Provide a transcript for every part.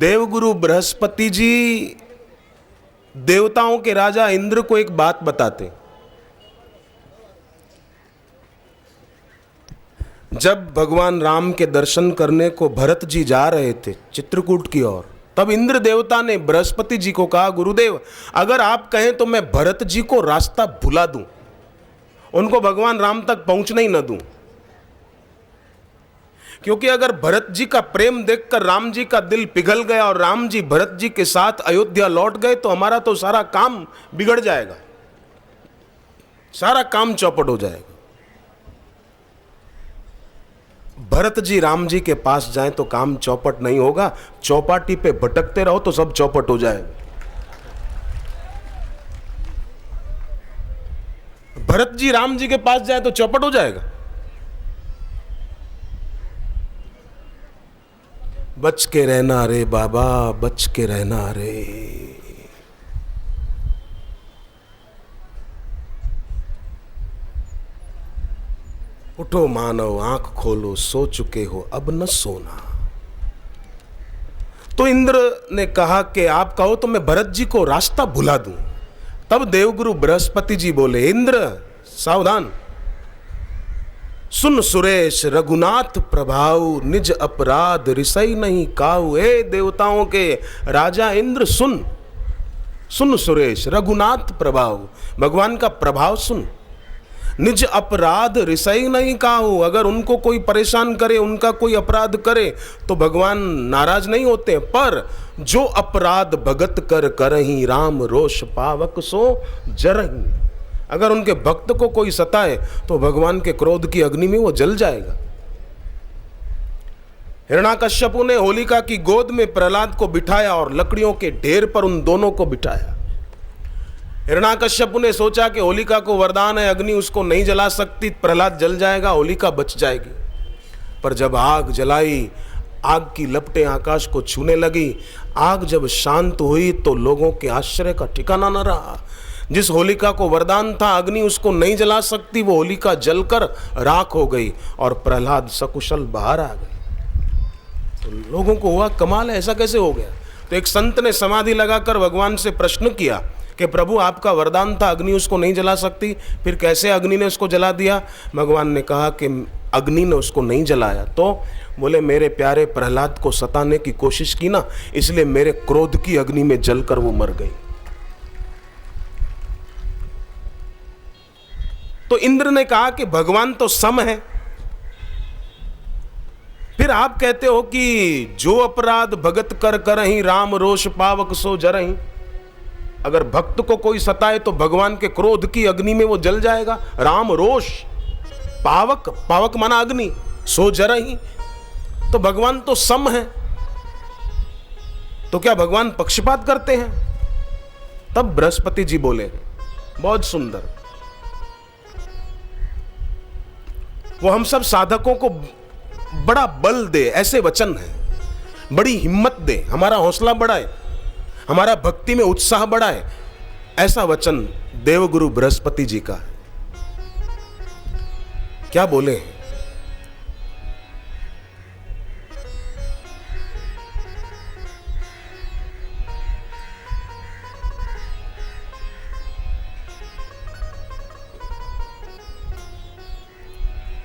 देवगुरु बृहस्पति जी देवताओं के राजा इंद्र को एक बात बताते। जब भगवान राम के दर्शन करने को भरत जी जा रहे थे चित्रकूट की ओर, तब इंद्र देवता ने बृहस्पति जी को कहा, गुरुदेव अगर आप कहें तो मैं भरत जी को रास्ता भुला दूं, उनको भगवान राम तक पहुंचने ही न दूं। क्योंकि अगर भरत जी का प्रेम देखकर राम जी का दिल पिघल गया और राम जी भरत जी के साथ अयोध्या लौट गए तो हमारा तो सारा काम बिगड़ जाएगा, सारा काम चौपट हो जाएगा। भरत जी राम जी के पास जाएं तो काम चौपट नहीं होगा, चौपाटी पे भटकते रहो तो सब चौपट हो जाएगा। भरत जी राम जी के पास जाए तो चौपट हो जाएगा। बच के रहना रे बाबा, बच के रहना रे। उठो मानव आंख खोलो, सो चुके हो अब न सोना। तो इंद्र ने कहा कि आप कहो तो मैं भरत जी को रास्ता भुला दूं। तब देवगुरु बृहस्पति जी बोले, इंद्र सावधान, सुन सुरेश रघुनाथ प्रभाव, निज अपराध रिसई नहीं काऊ। हे देवताओं के राजा इंद्र सुन, सुन सुरेश रघुनाथ प्रभाव, भगवान का प्रभाव सुन। निज अपराध रिसई नहीं काऊ, अगर उनको कोई परेशान करे, उनका कोई अपराध करे तो भगवान नाराज नहीं होते। पर जो अपराध भगत कर करही, राम रोष पावक सो जरही। अगर उनके भक्त को कोई सताए तो भगवान के क्रोध की अग्नि में वो जल जाएगा। हिरण्याकश्यपु ने होलिका की गोद में प्रहलाद को बिठाया और लकड़ियों के ढेर पर उन दोनों को बिठाया। हिरण्याकश्यपु ने सोचा कि होलिका को वरदान है, अग्नि उसको नहीं जला सकती, प्रहलाद जल जाएगा, होलिका बच जाएगी। पर जब आग जलाई, आग की लपटें आकाश को छूने लगी। आग जब शांत हुई तो लोगों के आश्चर्य का ठिकाना न रहा। जिस होलिका को वरदान था अग्नि उसको नहीं जला सकती, वो होलिका जलकर राख हो गई और प्रहलाद सकुशल बाहर आ गए। तो लोगों को हुआ कमाल है, ऐसा कैसे हो गया। तो एक संत ने समाधि लगाकर भगवान से प्रश्न किया कि प्रभु आपका वरदान था अग्नि उसको नहीं जला सकती, फिर कैसे अग्नि ने उसको जला दिया। भगवान ने कहा कि अग्नि ने उसको नहीं जलाया। तो बोले मेरे प्यारे प्रहलाद को सताने की कोशिश की ना, इसलिए मेरे क्रोध की अग्नि में जलकर वो मर गई। तो इंद्र ने कहा कि भगवान तो सम है, फिर आप कहते हो कि जो अपराध भगत कर करही, राम रोष पावक सो जरही। अगर भक्त को कोई सताए तो भगवान के क्रोध की अग्नि में वो जल जाएगा। राम रोष पावक, पावक माना अग्नि, सो जरही, तो भगवान तो सम है। तो क्या भगवान पक्षपात करते हैं? तब बृहस्पति जी बोले, बहुत सुंदर, वो हम सब साधकों को बड़ा बल दे, ऐसे वचन है, बड़ी हिम्मत दे, हमारा हौसला बढ़ाए, हमारा भक्ति में उत्साह बढ़ाए, ऐसा वचन देवगुरु बृहस्पति जी का है। क्या बोले हैं?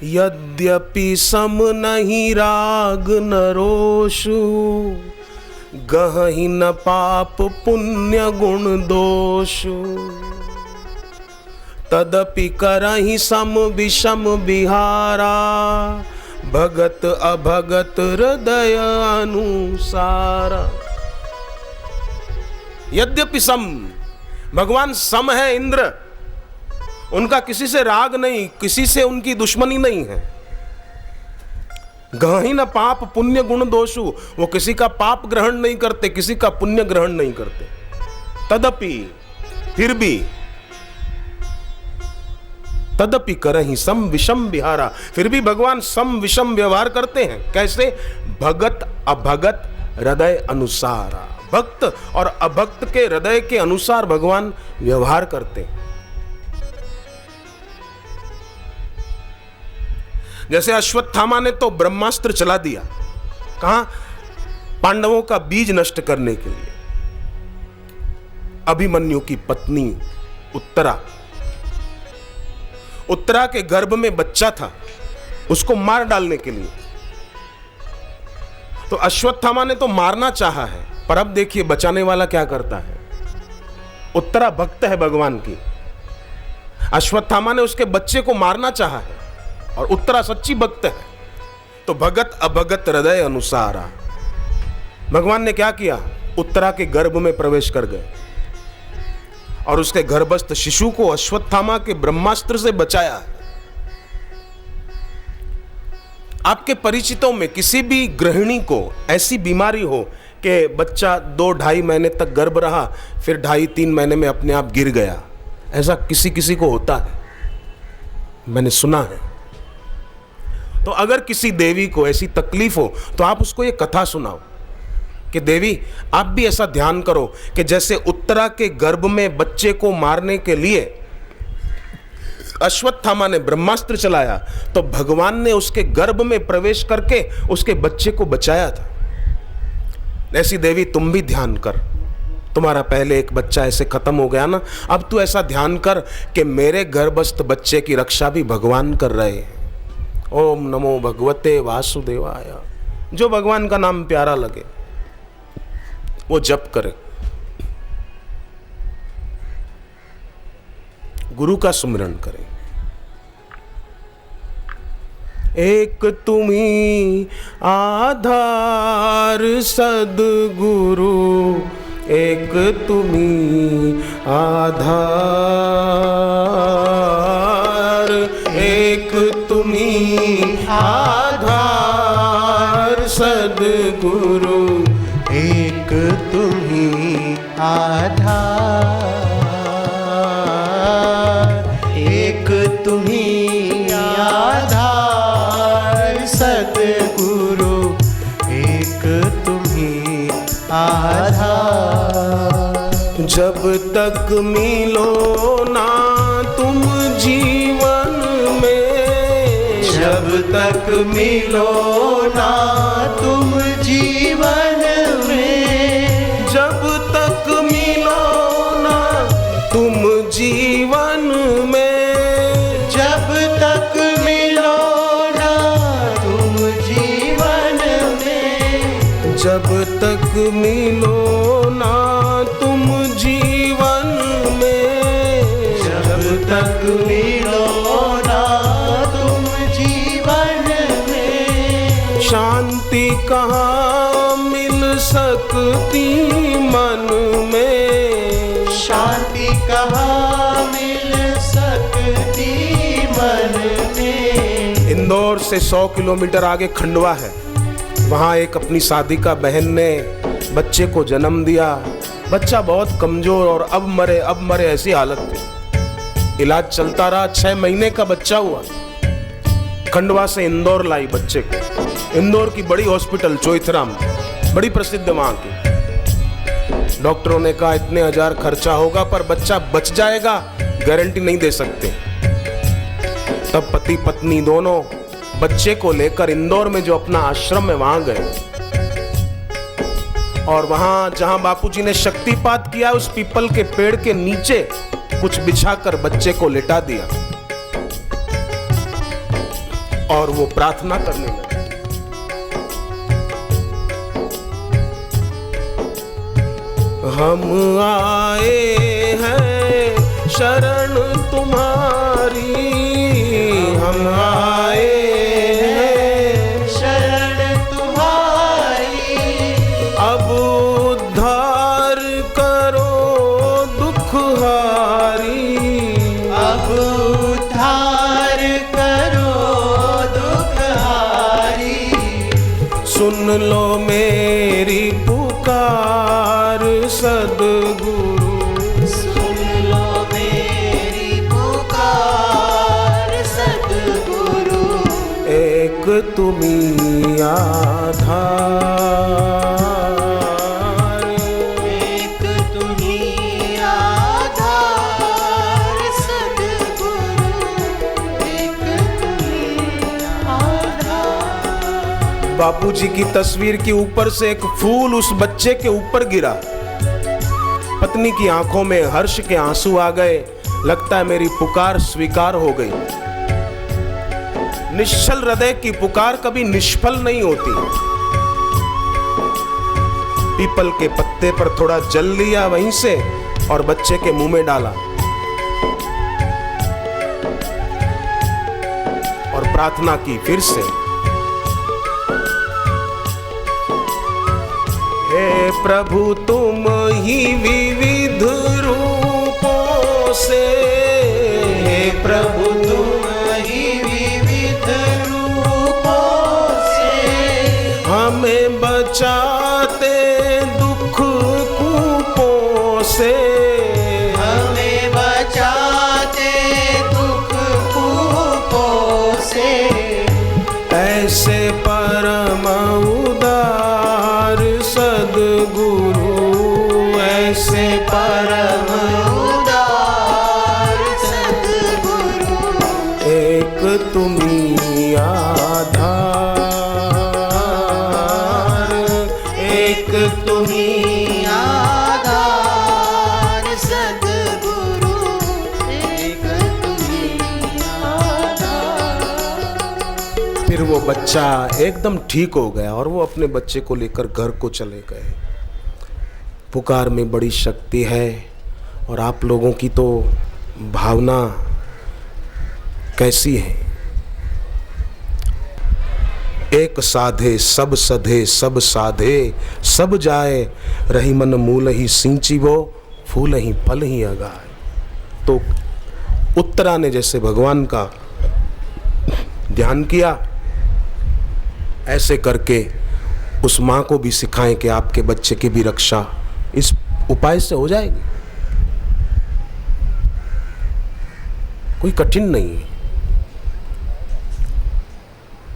यद्यपि सम नहीं राग न रोषु, गहहि न पाप पुण्य गुण दोषु। तदपि करहि सम विषम बिहारा, भगत अभगत हृदय अनुसारा। यद्यपि सम, भगवान सम है इंद्र, उनका किसी से राग नहीं, किसी से उनकी दुश्मनी नहीं है। गहहि न पाप पुण्य गुण दोषु, वो किसी का पाप ग्रहण नहीं करते, किसी का पुण्य ग्रहण नहीं करते। तदपि, फिर भी, तदपि करहि सम विषम विहारा, फिर भी भगवान सम विषम व्यवहार करते हैं। कैसे? भगत अभगत हृदय अनुसारा, भक्त और अभक्त के हृदय के अनुसार भगवान व्यवहार करते हैं। जैसे अश्वत्थामा ने तो ब्रह्मास्त्र चला दिया, कहां? पांडवों का बीज नष्ट करने के लिए। अभिमन्यु की पत्नी उत्तरा के गर्भ में बच्चा था, उसको मार डालने के लिए। तो अश्वत्थामा ने तो मारना चाहा है, पर अब देखिए बचाने वाला क्या करता है। उत्तरा भक्त है भगवान की, अश्वत्थामा ने उसके बच्चे को मारना चाहा है, और उत्तरा सच्ची भक्त है। तो भगत अभगत हृदय अनुसारा, भगवान ने क्या किया, उत्तरा के गर्भ में प्रवेश कर गए और उसके गर्भस्थ शिशु को अश्वत्थामा के ब्रह्मास्त्र से बचाया। आपके परिचितों में किसी भी गृहिणी को ऐसी बीमारी हो कि बच्चा 2-2.5 महीने तक गर्भ रहा, फिर 2.5-3 महीने में अपने आप गिर गया, ऐसा किसी को होता है, मैंने सुना है। तो अगर किसी देवी को ऐसी तकलीफ हो तो आप उसको ये कथा सुनाओ कि देवी आप भी ऐसा ध्यान करो कि जैसे उत्तरा के गर्भ में बच्चे को मारने के लिए अश्वत्थामा ने ब्रह्मास्त्र चलाया, तो भगवान ने उसके गर्भ में प्रवेश करके उसके बच्चे को बचाया था। ऐसी देवी तुम भी ध्यान कर, तुम्हारा पहले एक बच्चा ऐसे खत्म हो गया ना, अब तू ऐसा ध्यान कर कि मेरे गर्भस्थ बच्चे की रक्षा भी भगवान कर रहे हैं। ओम नमो भगवते वासुदेवाय। जो भगवान का नाम प्यारा लगे वो जप करे, गुरु का सुमिरन करें। एक तुम्ही आधार सद्गुरु, एक तुम्ही आधार, एक तुम्ही आधार सद्गुरु, एक तुम्ही आधार, एक तुम्ही आधार सद्गुरु, एक तुम्ही आधार। जब तक मिलो ना तुम जीवन में, जब तक मिलो ना तुम जीवन में, जब तक मिलो ना तुम जीवन में, जब तक मिलो ना तुम जीवन में, जब तक मिलो ना तुम जीवन में, जब तक मिलो ना तुम जीवन में, शांति कहाँ मिल सकती मन में, शांति कहाँ मिल सकती मन में। इंदौर से 100 किलोमीटर आगे खंडवा है, वहाँ एक अपनी साधिका बहन ने बच्चे को जन्म दिया। बच्चा बहुत कमजोर और अब मरे ऐसी हालत थी। इलाज चलता रहा, 6 महीने का बच्चा हुआ। खंडवा से इंदौर लाई बच्चे को। इंदौर की बड़ी हॉस्पिटल चोइथराम, बड़ी प्रसिद्ध वहाँ की। डॉक्टरों ने कहा इतने हजार खर्चा होगा पर बच्चा बच जाएगा, गारंटी नहीं दे सकते। तब पति पत्नी दोनों बच्चे को लेकर इंदौर में जो अपना आश्रम है वहां गए, और वहां जहां बापूजी ने शक्तिपात किया उस पीपल के पेड़ के नीचे कुछ बिछाकर बच्चे को लिटा दिया और वो प्रार्थना करने लगे। हम आए हैं शरण तुम्हारी, हम आए हैं शरण तुम्हारी, अब उद्धार करो दुखहारी, अब उद्धार करो दुखहारी। सुन लो मेरी पुकार सद्गुरु, सुन लो मेरी पुकार सद्गुरु, एक तुम्ही आधार, एक तुम्ही आधार सद्गुरु, एक तुम्ही आधार। बापूजी की तस्वीर के ऊपर से एक फूल उस बच्चे के ऊपर गिरा। पत्नी की आंखों में हर्ष के आंसू आ गए। लगता है मेरी पुकार स्वीकार हो गई। निश्चल हृदय की पुकार कभी निष्फल नहीं होती। पीपल के पत्ते पर थोड़ा जल लिया वहीं से और बच्चे के मुंह में डाला और प्रार्थना की फिर से, हे प्रभु तुम ही विविध रूपों से, हे प्रभु तुम ही विविध रूपों से हमें बचाते दुख कूपों से, हमें बचाते दुख कूपों से। ऐसे परम उदार सद्गुरु, ऐसे परम उदार सद्गुरु, एक तुम्ही आधार, एक तुम्ही आधार सद्गुरु, एक तुम्ही आधार। फिर वो बच्चा एकदम ठीक हो गया और वो अपने बच्चे को लेकर घर को चले गए। पुकार में बड़ी शक्ति है और आप लोगों की तो भावना कैसी है। एक साधे सब सधे, सब साधे सब जाए, रही मन मूल ही सिंची वो, फूल ही फल ही अगाए। तो उत्तरा ने जैसे भगवान का ध्यान किया, ऐसे करके उस माँ को भी सिखाएं कि आपके बच्चे की भी रक्षा इस उपाय से हो जाएगी। कोई कठिन नहीं है।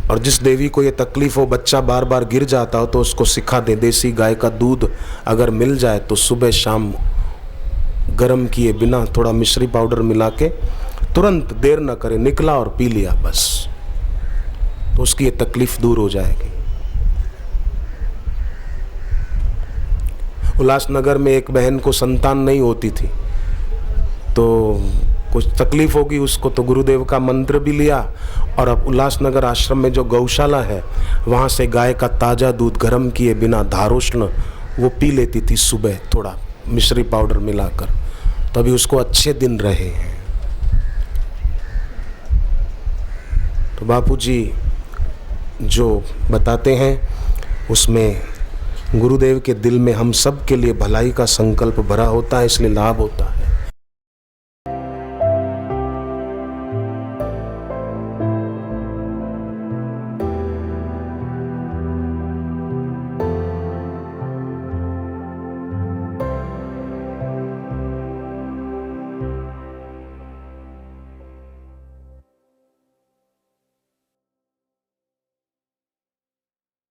और जिस देवी को ये तकलीफ हो बच्चा बार बार गिर जाता हो तो उसको सिखा दे, देसी गाय का दूध अगर मिल जाए तो सुबह शाम गर्म किए बिना थोड़ा मिश्री पाउडर मिला के तुरंत देर न करे निकला और पी लिया, बस तो उसकी ये तकलीफ दूर हो जाएगी। उल्लासनगर में एक बहन को संतान नहीं होती थी, तो कुछ तकलीफ होगी उसको, तो गुरुदेव का मंत्र भी लिया और अब उल्लासनगर आश्रम में जो गौशाला है वहाँ से गाय का ताज़ा दूध गर्म किए बिना धारोष्ण वो पी लेती थी सुबह थोड़ा मिश्री पाउडर मिलाकर, तभी उसको अच्छे दिन रहे हैं। तो बापूजी जो बताते हैं उसमें गुरुदेव के दिल में हम सब के लिए भलाई का संकल्प भरा होता है, इसलिए लाभ होता है।